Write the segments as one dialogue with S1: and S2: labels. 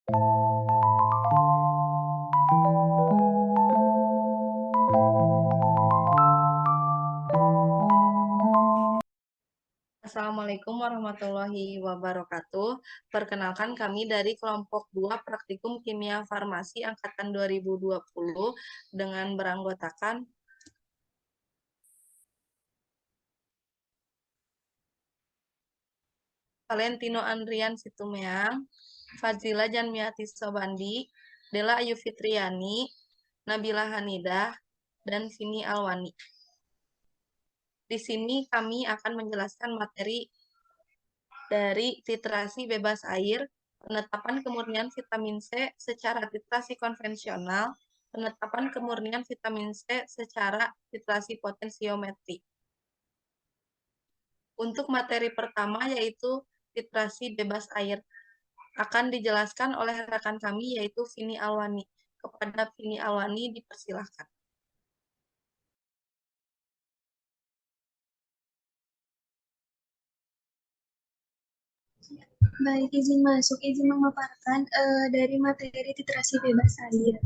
S1: Assalamualaikum warahmatullahi wabarakatuh. Perkenalkan kami dari kelompok 2 Praktikum Kimia Farmasi angkatan 2020 dengan beranggotakan Valentino Andrian Situmeang, Fazila Janmiati Sobandi, Dela Ayu Fitriani, Nabila Hanidah, dan Vini Alwani. Di sini kami akan menjelaskan materi dari titrasi bebas air, penetapan kemurnian vitamin C secara titrasi konvensional, penetapan kemurnian vitamin C secara titrasi potensiometri. Untuk materi pertama yaitu titrasi bebas air akan dijelaskan oleh rekan kami yaitu Vini Alwani. Kepada Vini Alwani dipersilahkan.
S2: Baik, izin masuk, izin memaparkan dari materi titrasi bebas air.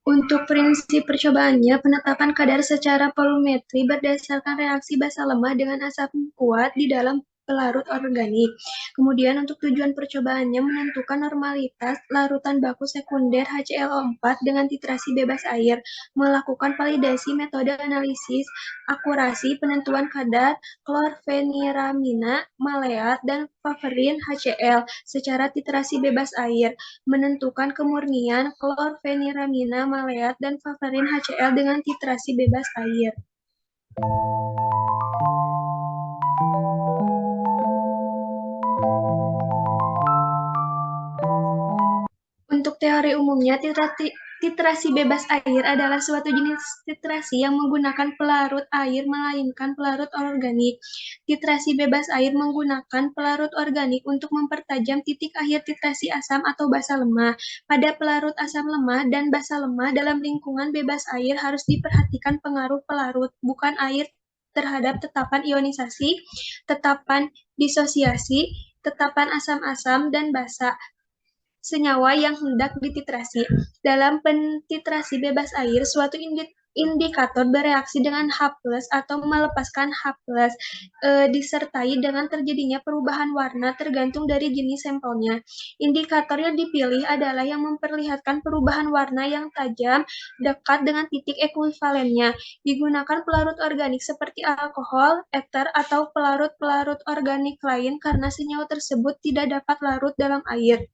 S2: Untuk prinsip percobaannya, penetapan kadar secara volumetri berdasarkan reaksi basa lemah dengan asam kuat di dalam pelarut organik. Kemudian untuk tujuan percobaannya menentukan normalitas larutan baku sekunder HClO4 dengan titrasi bebas air, melakukan validasi metode analisis akurasi penentuan kadar klorfeniramina, maleat, dan favarin HCl secara titrasi bebas air, menentukan kemurnian klorfeniramina, maleat, dan favarin HCl dengan titrasi bebas air. Untuk teori umumnya, titrasi bebas air adalah suatu jenis titrasi yang menggunakan pelarut air melainkan pelarut organik. Titrasi bebas air menggunakan pelarut organik untuk mempertajam titik akhir titrasi asam atau basa lemah. Pada pelarut asam lemah dan basa lemah dalam lingkungan bebas air harus diperhatikan pengaruh pelarut, bukan air, terhadap tetapan ionisasi, tetapan disosiasi, tetapan asam-asam, dan basa senyawa yang hendak dititrasi. Dalam pentitrasi bebas air, suatu indikator bereaksi dengan H+ atau melepaskan H+, disertai dengan terjadinya perubahan warna tergantung dari jenis sampelnya. Indikator yang dipilih adalah yang memperlihatkan perubahan warna yang tajam dekat dengan titik ekuivalennya. Digunakan pelarut organik seperti alkohol, eter, atau pelarut-pelarut organik lain karena senyawa tersebut tidak dapat larut dalam air.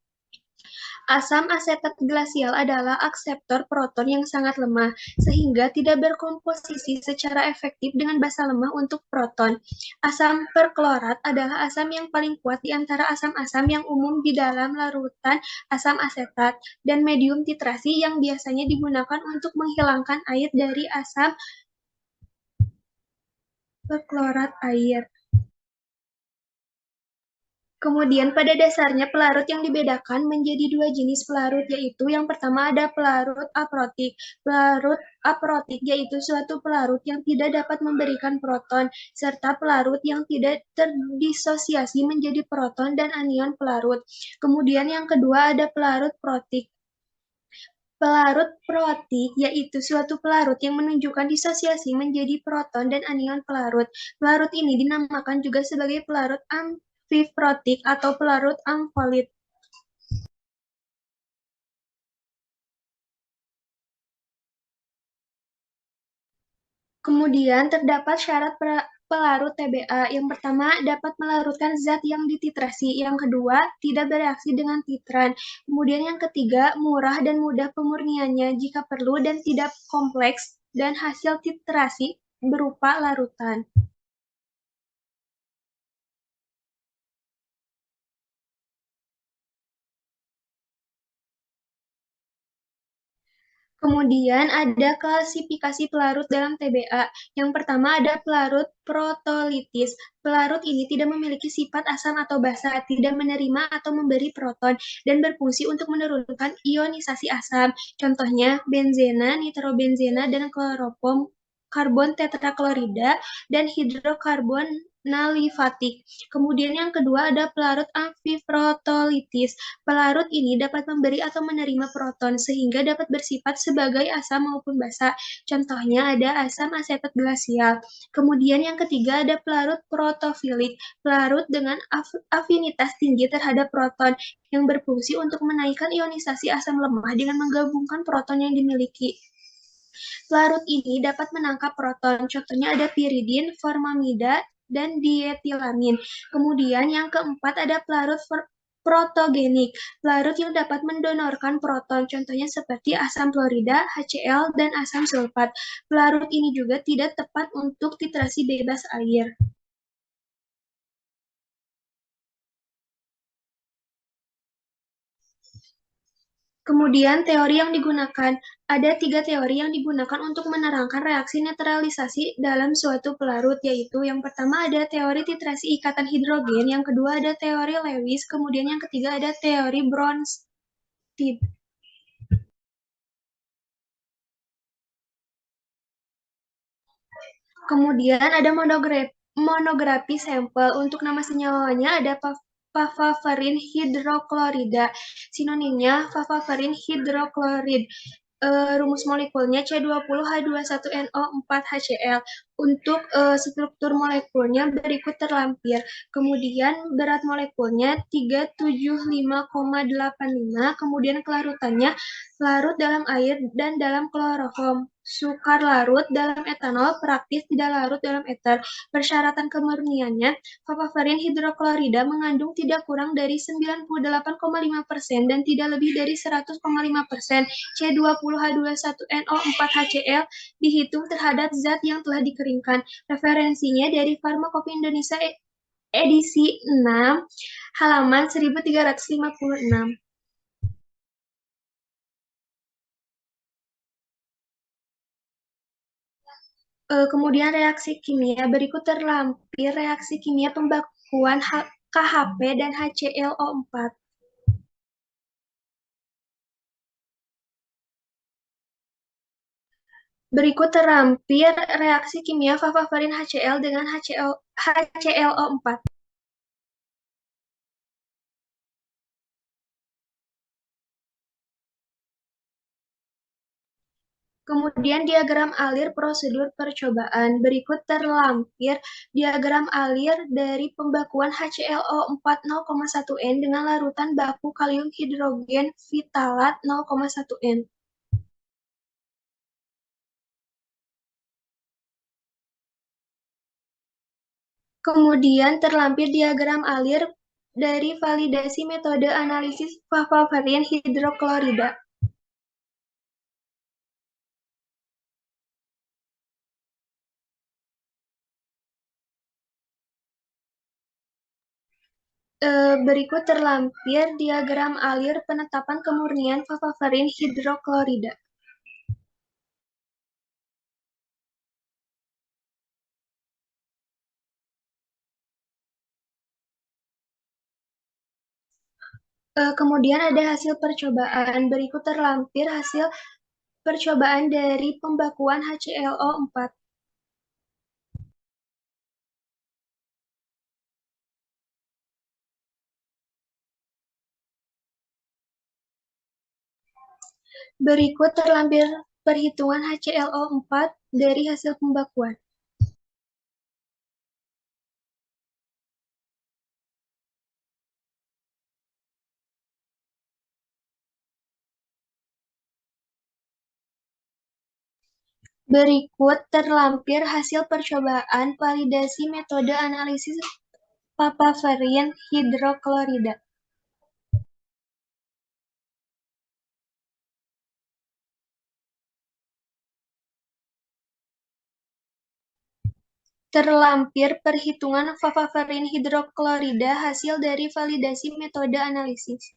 S2: Asam asetat glasial adalah akseptor proton yang sangat lemah, sehingga tidak berkomposisi secara efektif dengan basa lemah untuk proton. Asam perklorat adalah asam yang paling kuat di antara asam-asam yang umum di dalam larutan asam asetat, dan medium titrasi yang biasanya digunakan untuk menghilangkan air dari asam perklorat air. Kemudian pada dasarnya pelarut yang dibedakan menjadi dua jenis pelarut, yaitu yang pertama ada pelarut aprotik. Pelarut aprotik yaitu suatu pelarut yang tidak dapat memberikan proton, serta pelarut yang tidak terdisosiasi menjadi proton dan anion pelarut. Kemudian yang kedua ada pelarut protik. Pelarut protik yaitu suatu pelarut yang menunjukkan disosiasi menjadi proton dan anion pelarut. Pelarut ini dinamakan juga sebagai pelarut amfiprotik atau pelarut amfolit. Kemudian terdapat syarat pelarut TBA. Yang pertama, dapat melarutkan zat yang dititrasi. Yang kedua, tidak bereaksi dengan titran. Kemudian yang ketiga, murah dan mudah pemurniannya jika perlu dan tidak kompleks, dan hasil titrasi berupa larutan. Kemudian ada klasifikasi pelarut dalam TBA. Yang pertama ada pelarut protolitis. Pelarut ini tidak memiliki sifat asam atau basa, tidak menerima atau memberi proton, dan berfungsi untuk menurunkan ionisasi asam. Contohnya benzena, nitrobenzena, dan kloropom karbon tetraklorida, dan hidrokarbon nalifatik. Kemudian yang kedua ada pelarut amfiprotolitis. Pelarut ini dapat memberi atau menerima proton sehingga dapat bersifat sebagai asam maupun basa. Contohnya ada asam asetat glasial. Kemudian yang ketiga ada pelarut protofilik. Pelarut dengan afinitas tinggi terhadap proton yang berfungsi untuk menaikkan ionisasi asam lemah dengan menggabungkan proton yang dimiliki. Pelarut ini dapat menangkap proton, contohnya ada piridin, formamida, dan dietilamin. Kemudian yang keempat ada pelarut protogenik, pelarut yang dapat mendonorkan proton, contohnya seperti asam klorida, HCl, dan asam sulfat. Pelarut ini juga tidak tepat untuk titrasi bebas air. Kemudian teori yang digunakan, ada 3 teori yang digunakan untuk menerangkan reaksi netralisasi dalam suatu pelarut, yaitu yang pertama ada teori titrasi ikatan hidrogen, yang kedua ada teori Lewis, kemudian yang ketiga ada teori Bronsted. Kemudian ada monografi sampel. Untuk nama senyawanya ada papaverin hidroklorida. Sinonimnya papaverin hidroklorid. Rumus molekulnya C20H21NO4HCl. Untuk struktur molekulnya berikut terlampir. Kemudian berat molekulnya 375,85. Kemudian kelarutannya larut dalam air dan dalam kloroform. Sukar larut dalam etanol, praktis tidak larut dalam eter. Persyaratan kemurniannya, papaverin hidroklorida mengandung tidak kurang dari 98,5% dan tidak lebih dari 100,5%. C20H21NO4HCl dihitung terhadap zat yang telah dikeringkan. Referensinya dari Farmakope Indonesia edisi 6, halaman 1356. Kemudian reaksi kimia berikut terlampir reaksi kimia pembakuan KHP dan HClO4. Berikut terlampir reaksi kimia papaverin HCl dengan HClO4. Kemudian diagram alir prosedur percobaan. Berikut terlampir diagram alir dari pembakuan HClO4 0,1 N dengan larutan baku kalium hidrogen vitalat 0,1 N. Kemudian terlampir diagram alir dari validasi metode analisis papaverin hidroklorida. Berikut terlampir diagram alir penetapan kemurnian papaverin hidroklorida. Kemudian ada hasil percobaan. Berikut terlampir hasil percobaan dari pembakuan HClO4. Berikut terlampir perhitungan HClO4 dari hasil pembakuan. Berikut terlampir hasil percobaan validasi metode analisis papaverin hidroklorida. Terlampir perhitungan papaverin hidroklorida hasil dari validasi metode analisis.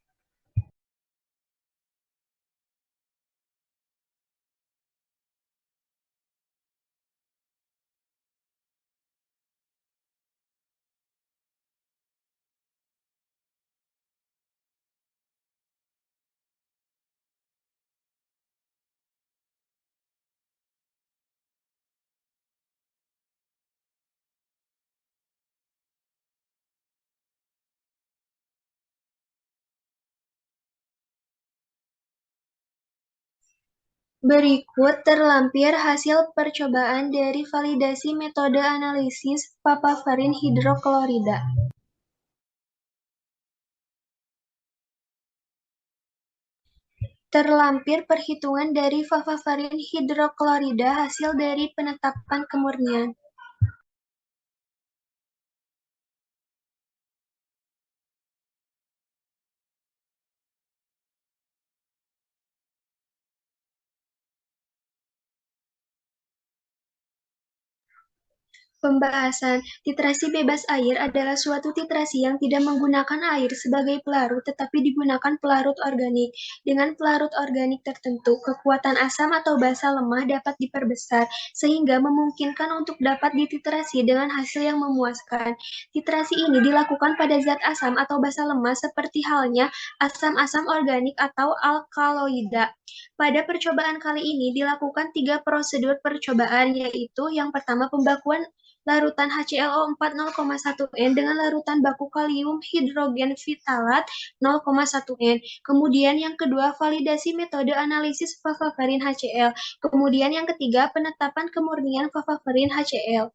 S2: Berikut terlampir hasil percobaan dari validasi metode analisis papaverin hidroklorida. Terlampir perhitungan dari papaverin hidroklorida hasil dari penetapan kemurnian. Pembahasan, titrasi bebas air adalah suatu titrasi yang tidak menggunakan air sebagai pelarut tetapi digunakan pelarut organik. Dengan pelarut organik tertentu, kekuatan asam atau basa lemah dapat diperbesar sehingga memungkinkan untuk dapat dititrasi dengan hasil yang memuaskan. Titrasi ini dilakukan pada zat asam atau basa lemah seperti halnya asam-asam organik atau alkaloida. Pada percobaan kali ini dilakukan 3 prosedur percobaan, yaitu yang pertama pembakuan larutan HClO4 0,1 N dengan larutan baku kalium hidrogen fitalat 0,1 N. Kemudian yang kedua, validasi metode analisis papaverin HCl. Kemudian yang ketiga, penetapan kemurnian papaverin HCl.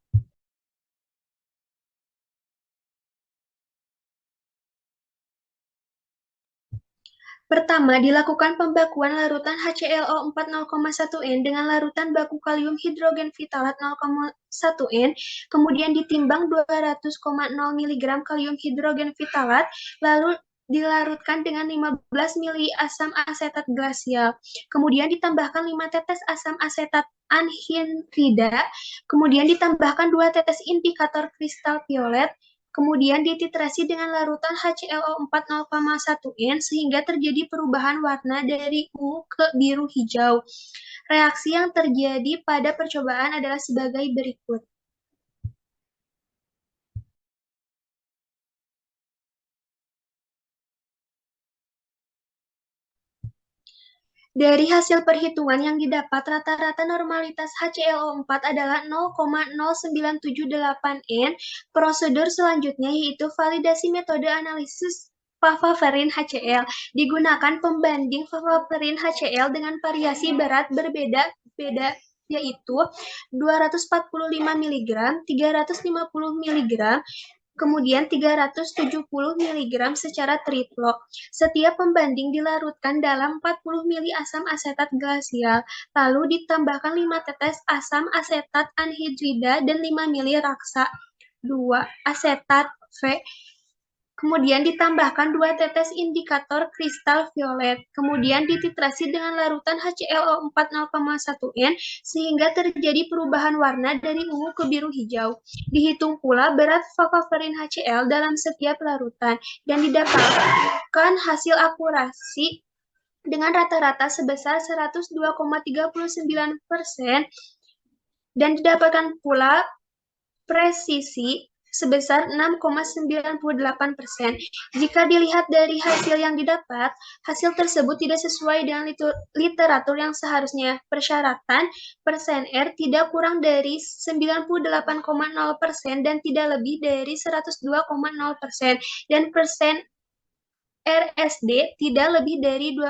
S2: Pertama, dilakukan pembakuan larutan HClO4 0,1 N dengan larutan baku kalium hidrogen fitalat 0,1 N, kemudian ditimbang 200,0 mg kalium hidrogen fitalat, lalu dilarutkan dengan 15 mili asam asetat glasial. Kemudian ditambahkan 5 tetes asam asetat anhidrida, kemudian ditambahkan 2 tetes indikator kristal violet, kemudian dititrasi dengan larutan HClO4 0,1 N sehingga terjadi perubahan warna dari ungu ke biru hijau. Reaksi yang terjadi pada percobaan adalah sebagai berikut. Dari hasil perhitungan yang didapat, rata-rata normalitas HClO4 adalah 0,0978 N. Prosedur selanjutnya yaitu validasi metode analisis papaverin HCl. Digunakan pembanding papaverin HCl dengan variasi berat berbeda-beda, yaitu 245 mg, 350 mg, kemudian 370 mg secara triplo. Setiap pembanding dilarutkan dalam 40 mili asam asetat glasial, lalu ditambahkan 5 tetes asam asetat anhidrida dan 5 mili raksa 2 asetat V. Kemudian ditambahkan 2 tetes indikator kristal violet. Kemudian dititrasi dengan larutan HClO4 0,1 N sehingga terjadi perubahan warna dari ungu ke biru hijau. Dihitung pula berat papaverin HCl dalam setiap larutan dan didapatkan hasil akurasi dengan rata-rata sebesar 102,39% dan didapatkan pula presisi sebesar 6,98%. Jika dilihat dari hasil yang didapat, hasil tersebut tidak sesuai dengan literatur yang seharusnya. Persyaratan persen R tidak kurang dari 98,0% dan tidak lebih dari 102,0%, dan persen RSD tidak lebih dari 2%.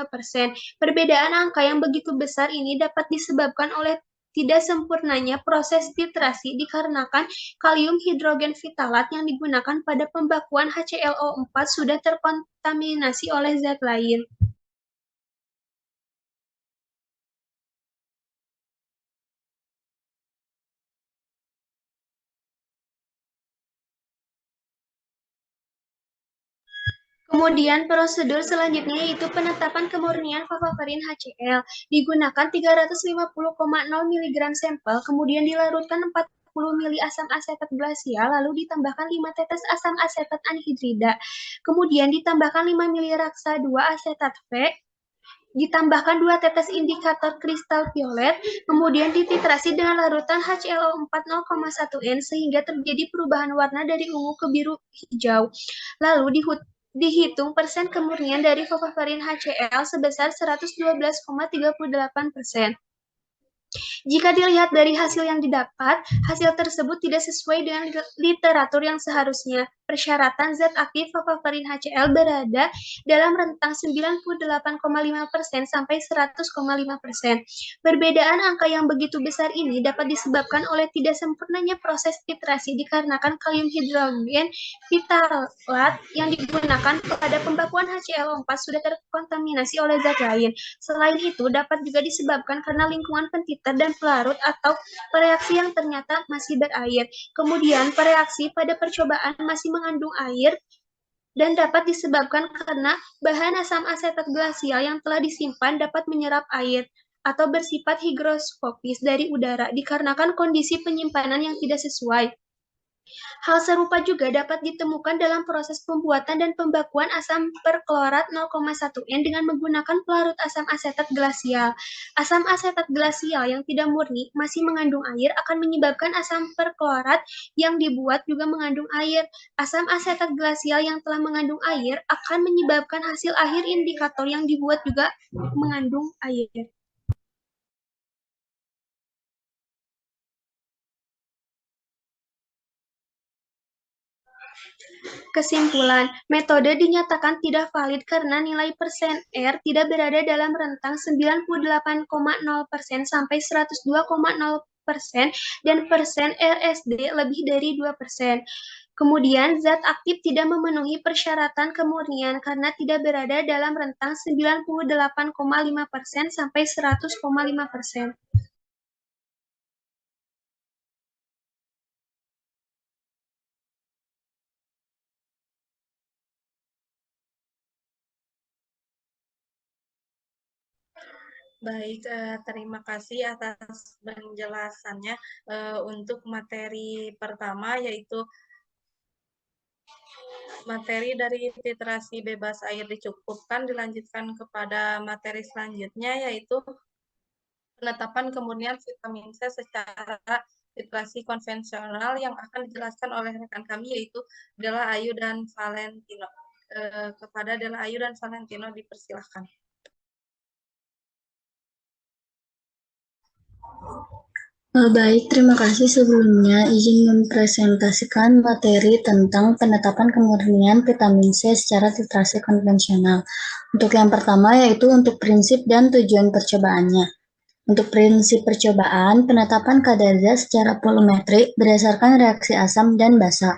S2: Perbedaan angka yang begitu besar ini dapat disebabkan oleh tidak sempurnanya proses titrasi dikarenakan kalium hidrogen fitalat yang digunakan pada pembakuan HClO4 sudah terkontaminasi oleh zat lain. Kemudian prosedur selanjutnya yaitu penetapan kemurnian papaverin HCl. Digunakan 350,0 mg sampel, kemudian dilarutkan 40 mili asam asetat glasial, lalu ditambahkan 5 tetes asam asetat anhidrida. Kemudian ditambahkan 5 mili raksa 2 asetat V, ditambahkan 2 tetes indikator kristal violet, kemudian dititrasi dengan larutan HClO4 0,1 N sehingga terjadi perubahan warna dari ungu ke biru hijau. Lalu dihitung persen kemurnian dari papaverin HCl sebesar 112,38%. Jika dilihat dari hasil yang didapat, hasil tersebut tidak sesuai dengan literatur yang seharusnya. Persyaratan zat aktif favaparin HCl berada dalam rentang 98,5% sampai 100,5%. Perbedaan angka yang begitu besar ini dapat disebabkan oleh tidak sempurnanya proses titrasi dikarenakan kalium hidrogen pitalat yang digunakan pada pembakuan HCl4 sudah terkontaminasi oleh zat lain. Selain itu, dapat juga disebabkan karena lingkungan pentiter dan pelarut atau reaksi yang ternyata masih berair. Kemudian, reaksi pada percobaan masih mengandung air dan dapat disebabkan karena bahan asam asetat glasial yang telah disimpan dapat menyerap air atau bersifat higroskopis dari udara dikarenakan kondisi penyimpanan yang tidak sesuai. Hal serupa juga dapat ditemukan dalam proses pembuatan dan pembakuan asam perklorat 0,1N dengan menggunakan pelarut asam asetat glasial. Asam asetat glasial yang tidak murni masih mengandung air akan menyebabkan asam perklorat yang dibuat juga mengandung air. Asam asetat glasial yang telah mengandung air akan menyebabkan hasil akhir indikator yang dibuat juga mengandung air. Kesimpulan, metode dinyatakan tidak valid karena nilai persen R tidak berada dalam rentang 98,0% sampai 102,0% dan persen RSD lebih dari 2%. Kemudian, zat aktif tidak memenuhi persyaratan kemurnian karena tidak berada dalam rentang 98,5% sampai 100,5%.
S1: Baik, terima kasih atas penjelasannya. Untuk materi pertama yaitu materi dari titrasi bebas air dicukupkan, dilanjutkan kepada materi selanjutnya yaitu penetapan kemurnian vitamin C secara titrasi konvensional yang akan dijelaskan oleh rekan kami yaitu Della Ayu dan Valentino. Kepada Della Ayu dan Valentino dipersilahkan.
S3: Baik, terima kasih sebelumnya. Izin mempresentasikan materi tentang penetapan kemurnian vitamin C secara titrasi konvensional. Untuk yang pertama yaitu untuk prinsip dan tujuan percobaannya. Untuk prinsip percobaan, penetapan kadar zat secara volumetrik berdasarkan reaksi asam dan basa,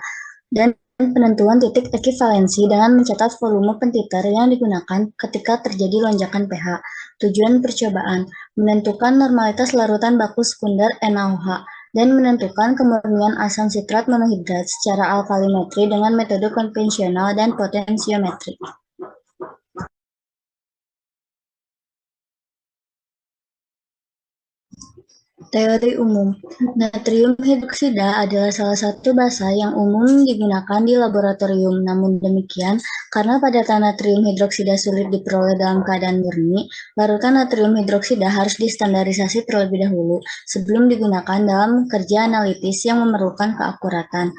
S3: dan penentuan titik ekivalensi dengan mencatat volume pentiter yang digunakan ketika terjadi lonjakan pH. Tujuan percobaan, menentukan normalitas larutan baku sekunder NaOH, dan menentukan kemurnian asam sitrat monohidrat secara alkalimetri dengan metode konvensional dan potensiometri. Teori umum, natrium hidroksida adalah salah satu basa yang umum digunakan di laboratorium. Namun demikian, karena padatang natrium hidroksida sulit diperoleh dalam keadaan murni, larutan natrium hidroksida harus distandarisasi terlebih dahulu sebelum digunakan dalam kerja analitis yang memerlukan keakuratan.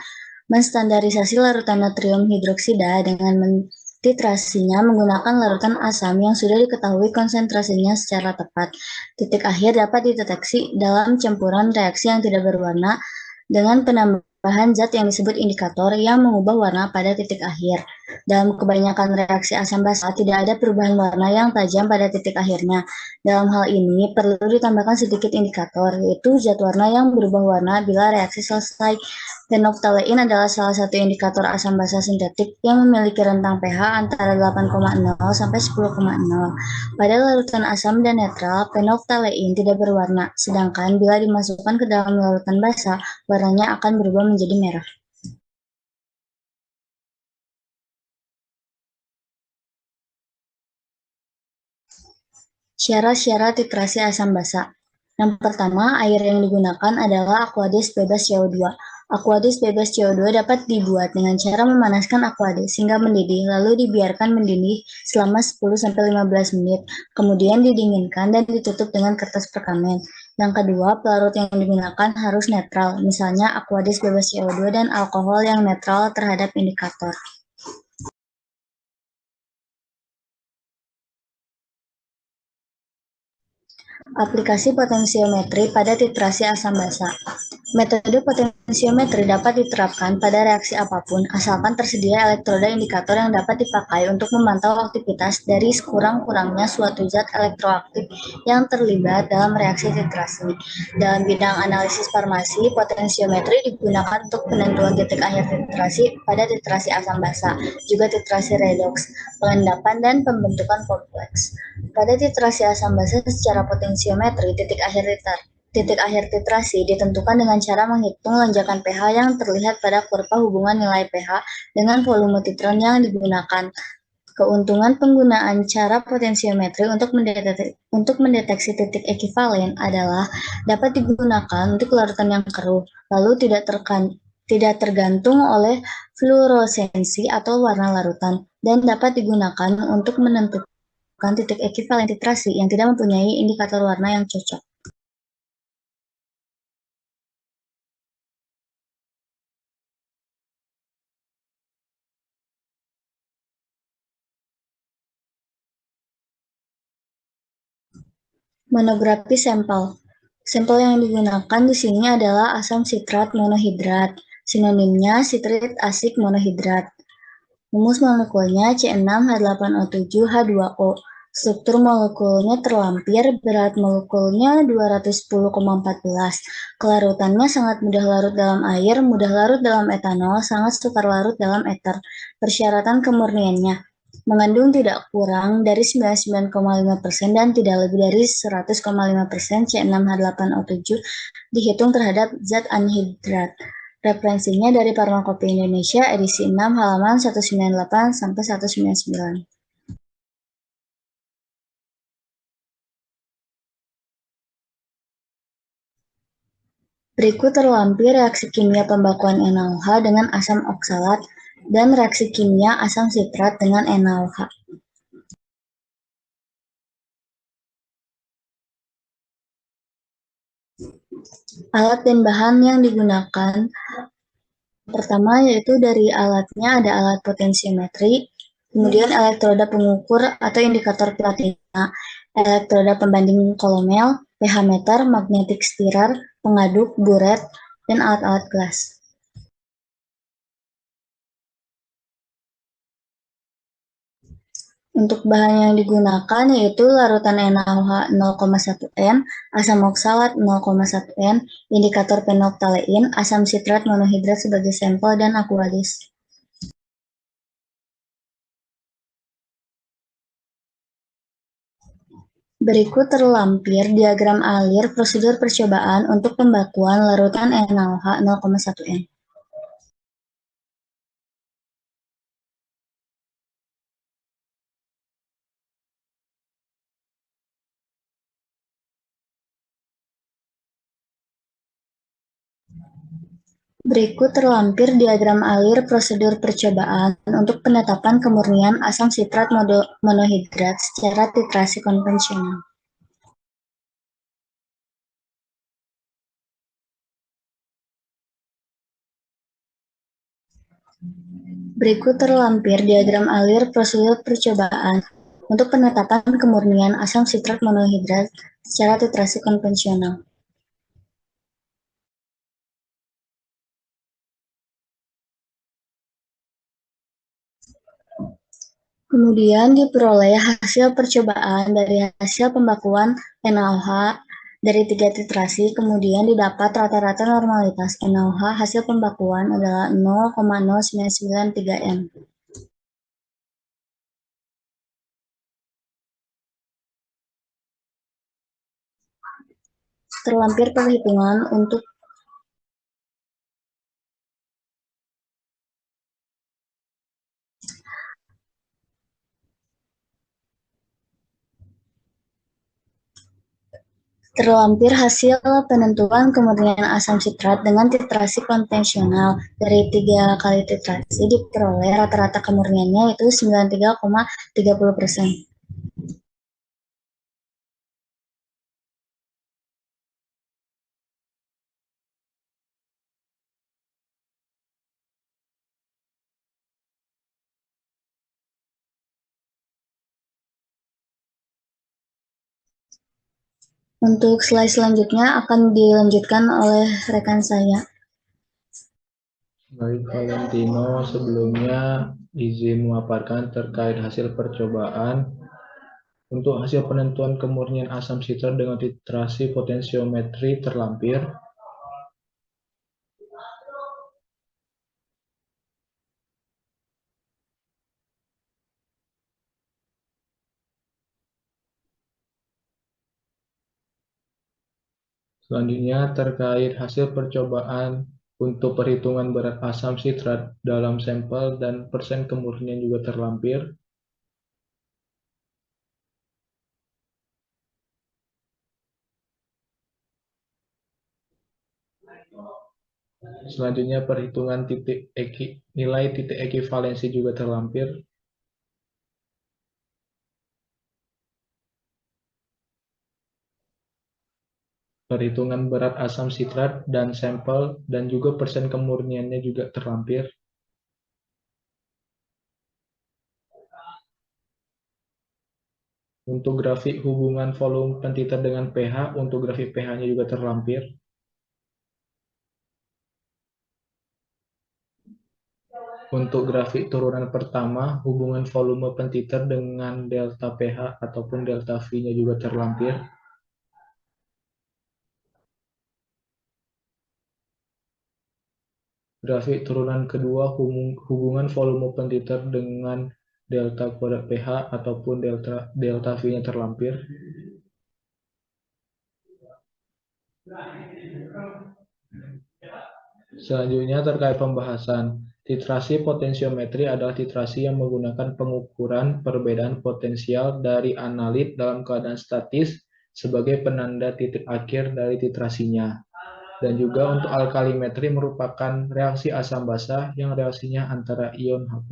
S3: Menstandarisasi larutan natrium hidroksida dengan titrasinya menggunakan larutan asam yang sudah diketahui konsentrasinya secara tepat. Titik akhir dapat dideteksi dalam campuran reaksi yang tidak berwarna dengan penambahan zat yang disebut indikator yang mengubah warna pada titik akhir. Dalam kebanyakan reaksi asam basa, tidak ada perubahan warna yang tajam pada titik akhirnya. Dalam hal ini, perlu ditambahkan sedikit indikator, yaitu zat warna yang berubah warna bila reaksi selesai. Phenylephthalate adalah salah satu indikator asam basa sintetik yang memiliki rentang pH antara 8,0 sampai 10,0. Pada larutan asam dan netral, phenylephthalate tidak berwarna, sedangkan bila dimasukkan ke dalam larutan basa, warnanya akan berubah menjadi merah. Syarat-syarat titrasi asam basa. Yang pertama, air yang digunakan adalah aqueous bebas CO2. Aqueous bebas CO2 dapat dibuat dengan cara memanaskan aqueous hingga mendidih, lalu dibiarkan mendidih selama 10-15 menit, kemudian didinginkan dan ditutup dengan kertas perkamen. Yang kedua, pelarut yang digunakan harus netral, misalnya aqueous bebas CO2 dan alkohol yang netral terhadap indikator. Aplikasi potensiometri pada titrasi asam basa. Metode potensiometri dapat diterapkan pada reaksi apapun, asalkan tersedia elektroda indikator yang dapat dipakai untuk memantau aktivitas dari sekurang-kurangnya suatu zat elektroaktif yang terlibat dalam reaksi titrasi. Dalam bidang analisis farmasi, potensiometri digunakan untuk penentuan titik akhir titrasi pada titrasi asam basa, juga titrasi redoks, pengendapan, dan pembentukan kompleks. Pada titrasi asam basa secara potensiometri, titik akhir titrasi ditentukan dengan cara menghitung lonjakan pH yang terlihat pada kurva hubungan nilai pH dengan volume titron yang digunakan. Keuntungan penggunaan cara potensiometri untuk mendeteksi titik ekivalen adalah dapat digunakan untuk larutan yang keruh, lalu tidak tergantung oleh fluoresensi atau warna larutan, dan dapat digunakan untuk menentukan titik ekivalen titrasi yang tidak mempunyai indikator warna yang cocok. Monografi sampel. Sampel yang digunakan di sini adalah asam sitrat monohidrat. Sinonimnya sitrit asik monohidrat. Rumus molekulnya C6H8O7H2O. Struktur molekulnya terlampir, berat molekulnya 210,14. Kelarutannya sangat mudah larut dalam air, mudah larut dalam etanol, sangat sukar larut dalam ether. Persyaratan kemurniannya mengandung tidak kurang dari 99,5% dan tidak lebih dari 100,5% C6H8O7 dihitung terhadap zat anhidrat. Referensinya dari Farmakope Indonesia edisi 6 halaman 198 sampai 199. Berikut terlampir reaksi kimia pembakuan NaOH dengan asam oksalat dan reaksi kimia asam sitrat dengan NaOH. Alat dan bahan yang digunakan pertama yaitu dari alatnya ada alat potensiometri, kemudian elektroda pengukur atau indikator platina, elektroda pembanding kolomel, pH meter, magnetic stirrer, pengaduk, buret, dan alat-alat gelas. Untuk bahan yang digunakan yaitu larutan NaOH 0,1 N, asam oksalat 0,1 N, indikator fenoktalein, asam sitrat monohidrat sebagai sampel, dan aqueous. Berikut terlampir diagram alir prosedur percobaan untuk pembakuan larutan NaOH 0,1 N. Berikut terlampir diagram alir prosedur percobaan untuk penetapan kemurnian asam sitrat monohidrat secara titrasi konvensional. Berikut terlampir diagram alir prosedur percobaan untuk penetapan kemurnian asam sitrat monohidrat secara titrasi konvensional. Kemudian diperoleh hasil percobaan dari hasil pembakuan NaOH dari 3 titrasi, kemudian didapat rata-rata normalitas NaOH hasil pembakuan adalah 0,0993 M. Terlampir perhitungan untuk Terlampir hasil penentuan kemurnian asam sitrat dengan titrasi konvensional. Dari 3 kali titrasi diperoleh rata-rata kemurniannya yaitu 93,30%. Untuk slide selanjutnya akan dilanjutkan oleh rekan saya.
S4: Baik, Valentino, sebelumnya izin memaparkan terkait hasil percobaan untuk hasil penentuan kemurnian asam sitrat dengan titrasi potensiometri terlampir. Selanjutnya terkait hasil percobaan untuk perhitungan berat asam sitrat dalam sampel dan persen kemurnian juga terlampir. Selanjutnya perhitungan nilai titik ekivalensi juga terlampir. Perhitungan berat asam sitrat dan sampel dan juga persen kemurniannya juga terlampir. Untuk grafik hubungan volume pentiter dengan pH, untuk grafik pH-nya juga terlampir. Untuk grafik turunan pertama, hubungan volume pentiter dengan delta pH ataupun delta V-nya juga terlampir. Grafik turunan kedua, hubungan volume pentiter dengan delta kuadrat pH ataupun delta V-nya terlampir. Selanjutnya terkait pembahasan. Titrasi potensiometri adalah titrasi yang menggunakan pengukuran perbedaan potensial dari analit dalam keadaan statis sebagai penanda titik akhir dari titrasinya. Dan juga untuk alkalimetri merupakan reaksi asam basa yang reaksinya antara ion H+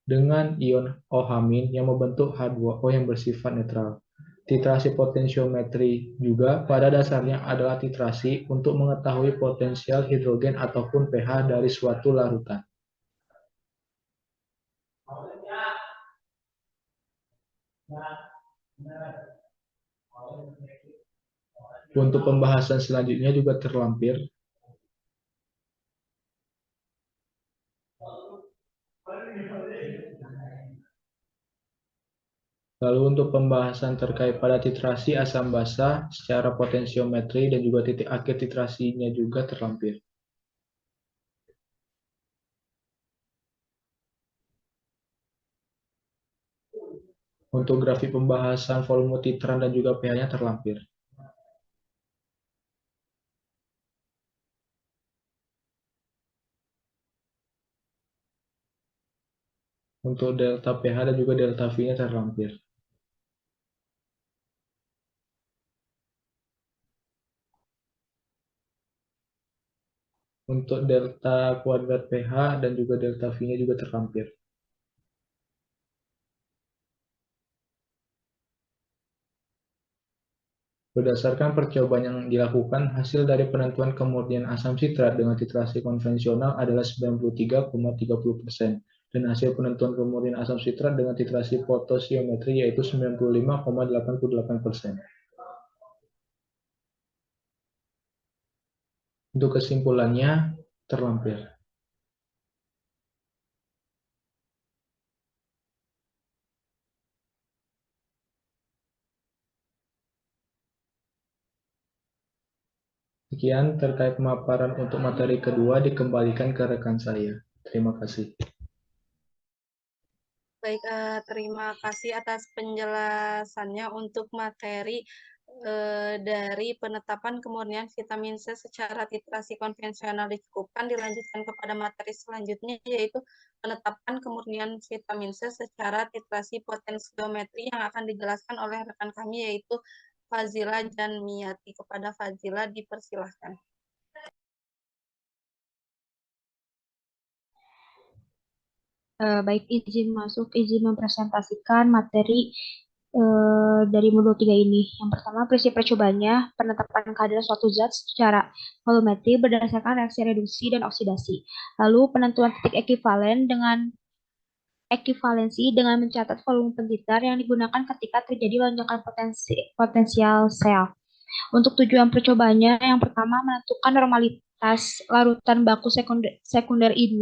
S4: dengan ion OH- yang membentuk H2O yang bersifat netral. Titrasi potensiometri juga pada dasarnya adalah titrasi untuk mengetahui potensial hidrogen ataupun pH dari suatu larutan. Untuk pembahasan selanjutnya juga terlampir. Lalu untuk pembahasan terkait pada titrasi asam basa secara potensiometri dan juga titik akhir titrasinya juga terlampir. Untuk grafik pembahasan volume titran dan juga pH-nya terlampir. Untuk delta pH dan juga delta V-nya terlampir. Untuk delta kuadrat pH dan juga delta V-nya juga terlampir. Berdasarkan percobaan yang dilakukan, hasil dari penentuan kemurnian asam sitrat dengan titrasi konvensional adalah 93,30%, dan hasil penentuan kemurnian asam sitrat dengan titrasi potensiometri yaitu 95,88%. Untuk kesimpulannya, terlampir. Sekian terkait pemaparan untuk materi kedua, dikembalikan ke rekan saya. Terima kasih.
S1: Baik, terima kasih atas penjelasannya untuk materi dari penetapan kemurnian vitamin C secara titrasi konvensional dicukupkan. Dilanjutkan kepada materi selanjutnya, yaitu penetapan kemurnian vitamin C secara titrasi potensiometri yang akan dijelaskan oleh rekan kami, yaitu Fazila Janmiati. Kepada Fazila dipersilahkan.
S5: Baik, izin masuk, izin mempresentasikan materi dari modul 3 ini. Yang pertama, prinsip percobaannya, penetapan kehadiran suatu zat secara volumetri berdasarkan reaksi reduksi dan oksidasi. Lalu, penentuan titik ekivalensi dengan mencatat volume pentiter yang digunakan ketika terjadi lonjakan potensial sel. Untuk tujuan percobaannya, yang pertama menentukan normalitas larutan baku sekunder I2,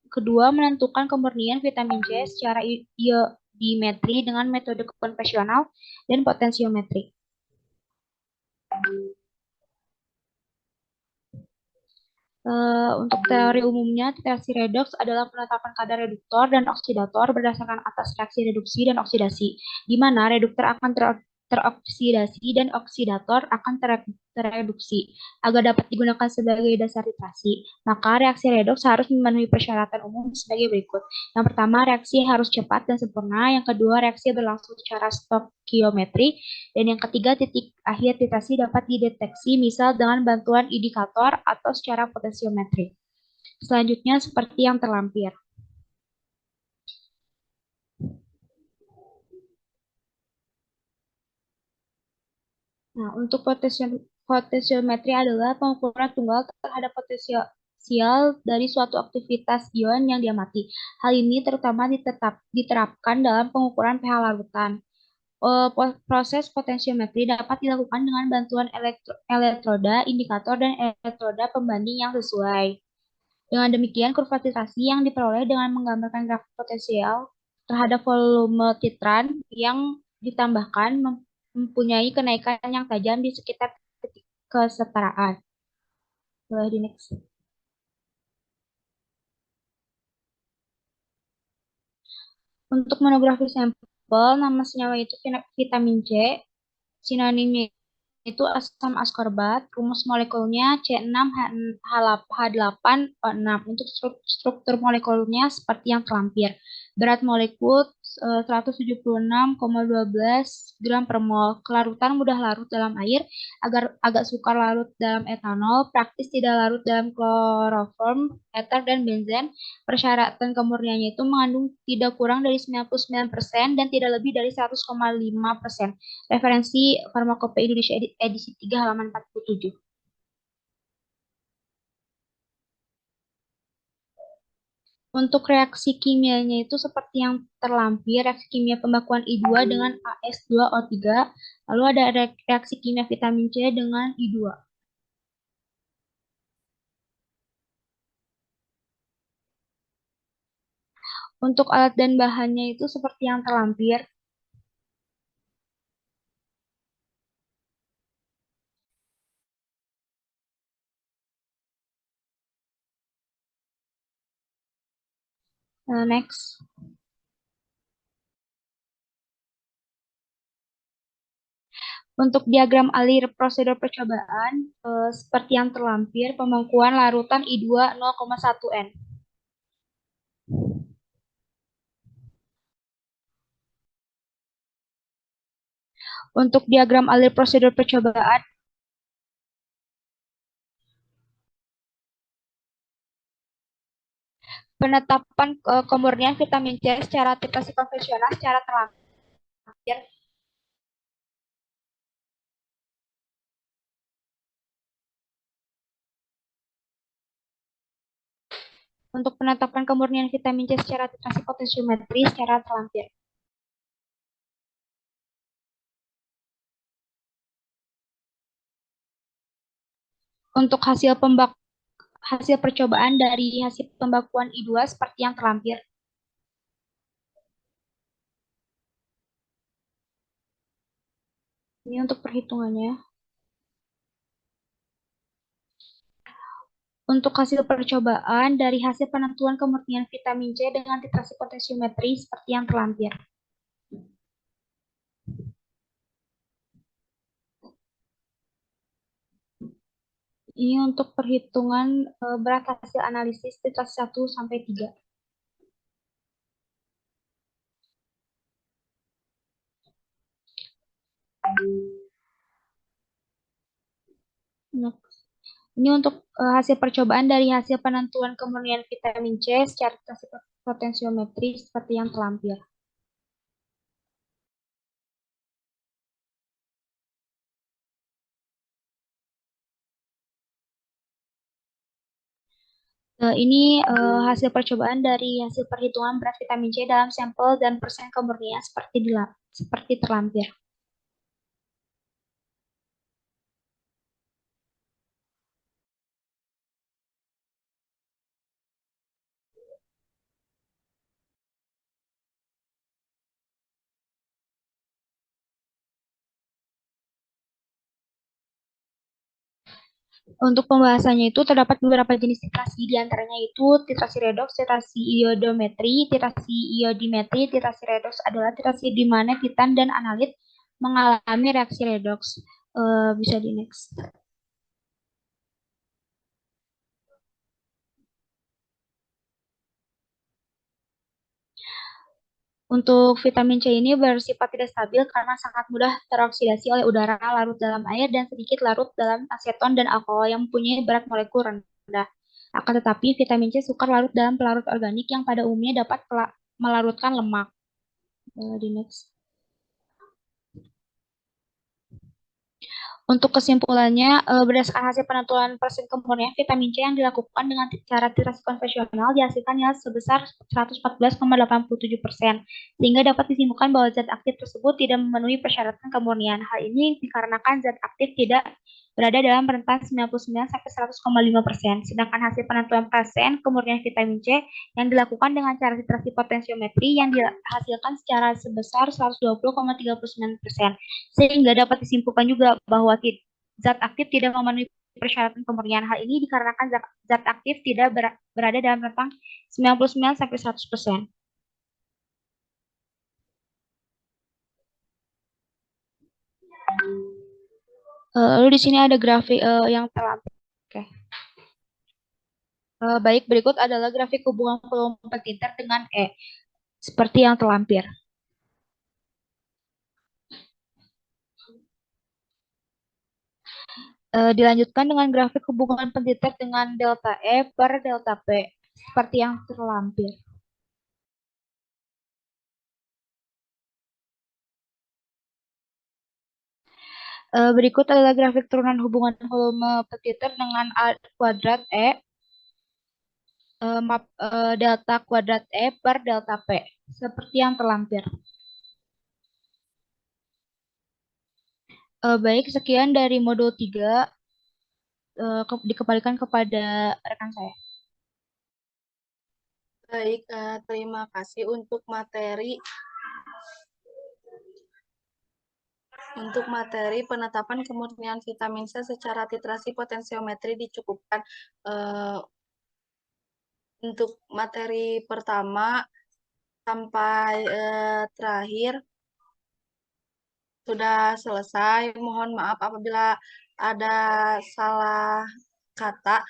S5: kedua menentukan kemurnian vitamin C secara iodimetri dengan metode konvensional dan potensiometri. Untuk teori umumnya, titrasi redoks adalah penetapan kadar reduktor dan oksidator berdasarkan atas reaksi reduksi dan oksidasi, di mana reduktor akan teroksidasi dan oksidator akan tereduksi. Agar dapat digunakan sebagai dasar titrasi, maka reaksi redoks harus memenuhi persyaratan umum sebagai berikut. Yang pertama, reaksi harus cepat dan sempurna. Yang kedua, reaksi berlangsung secara stokiometri. Dan yang ketiga, titik akhir titrasi dapat dideteksi misal dengan bantuan indikator atau secara potensiometri. Selanjutnya, seperti yang terlampir. Nah, untuk potensiometri adalah pengukuran tunggal terhadap potensial dari suatu aktivitas ion yang diamati. Hal ini terutama diterapkan dalam pengukuran pH larutan. Proses potensiometri dapat dilakukan dengan bantuan elektroda, indikator, dan elektroda pembanding yang sesuai. Dengan demikian, kurva titrasi yang diperoleh dengan menggambarkan grafik potensial terhadap volume titran yang ditambahkan mempunyai kenaikan yang tajam di sekitar titik kesetaraan. Boleh di next. Untuk monografi sampel, nama senyawa itu vitamin C, sinonimnya itu asam askorbat, rumus molekulnya C6H8O6. Untuk struktur molekulnya seperti yang terlampir. Berat molekul 176,12 gram per mol. Kelarutan mudah larut dalam air, agak sukar larut dalam etanol, praktis tidak larut dalam kloroform, ether, dan benzen. Persyaratan kemurniannya itu mengandung tidak kurang dari 99% dan tidak lebih dari 100,5%. Referensi Farmakopeia Indonesia edisi 3 halaman 47. Untuk reaksi kimianya itu seperti yang terlampir, reaksi kimia pembakuan I2 dengan AS2O3, lalu ada reaksi kimia vitamin C dengan I2. Untuk alat dan bahannya itu seperti yang terlampir. Next. Untuk diagram alir prosedur percobaan, seperti yang terlampir, pembangkuan larutan I2 0,1 N. Untuk diagram alir prosedur percobaan, penetapan kemurnian vitamin C secara titrasi konvensional secara terlampir. Untuk penetapan kemurnian vitamin C secara titrasi potensiometri secara terlampir. Untuk hasil percobaan dari hasil pembakuan I2 seperti yang terlampir. Ini untuk perhitungannya. Untuk hasil percobaan dari hasil penentuan kemurnian vitamin C dengan titrasi potensiometri seperti yang terlampir. Ini untuk perhitungan berat hasil analisis titrasi 1 sampai 3. Ini untuk hasil percobaan dari hasil penentuan kemurnian vitamin C secara titrasi potensiometri seperti yang terlampir. Ini hasil percobaan dari hasil perhitungan berat vitamin C dalam sampel dan persen kemurnian seperti terlampir. Untuk pembahasannya itu terdapat beberapa jenis titrasi, diantaranya itu titrasi redoks, titrasi iodometri, titrasi iodimetri. Titrasi redoks adalah titrasi di mana titan dan analit mengalami reaksi redoks. Bisa di next. Untuk vitamin C ini bersifat tidak stabil karena sangat mudah teroksidasi oleh udara, larut dalam air, dan sedikit larut dalam aseton dan alkohol yang mempunyai berat molekul rendah. Akan tetapi, vitamin C sukar larut dalam pelarut organik yang pada umumnya dapat melarutkan lemak. Di next. Untuk kesimpulannya, berdasarkan hasil penentuan persen kemurnian vitamin C yang dilakukan dengan cara titrasi konvensional dihasilkan nilai sebesar 114,87%, sehingga dapat disimpulkan bahwa zat aktif tersebut tidak memenuhi persyaratan kemurnian. Hal ini dikarenakan zat aktif tidak berada dalam rentan 99-100,5%, sedangkan hasil penentuan persen kemurnian vitamin C yang dilakukan dengan cara titrasi potensiometri yang dihasilkan secara sebesar 120,39%, sehingga dapat disimpulkan juga bahwa zat aktif tidak memenuhi persyaratan kemurnian. Hal ini dikarenakan zat aktif tidak berada dalam rentang 99-100%. Lalu di sini ada grafik yang terlampir. Oke. Baik, berikut adalah grafik hubungan volume petiter dengan E, seperti yang terlampir. Dilanjutkan dengan grafik hubungan petiter dengan delta E per delta P, seperti yang terlampir. Berikut adalah grafik turunan hubungan volume petiter dengan A kuadrat E, delta kuadrat E per delta P, seperti yang terlampir. Baik, sekian dari modul 3. Dikembalikan kepada rekan saya.
S1: Baik, terima kasih untuk materi penetapan kemurnian vitamin C secara titrasi potensiometri dicukupkan. Untuk materi pertama sampai terakhir sudah selesai. Mohon maaf apabila ada salah kata.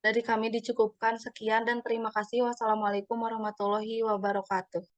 S1: Dari kami dicukupkan. Sekian dan terima kasih. Wassalamualaikum warahmatullahi wabarakatuh.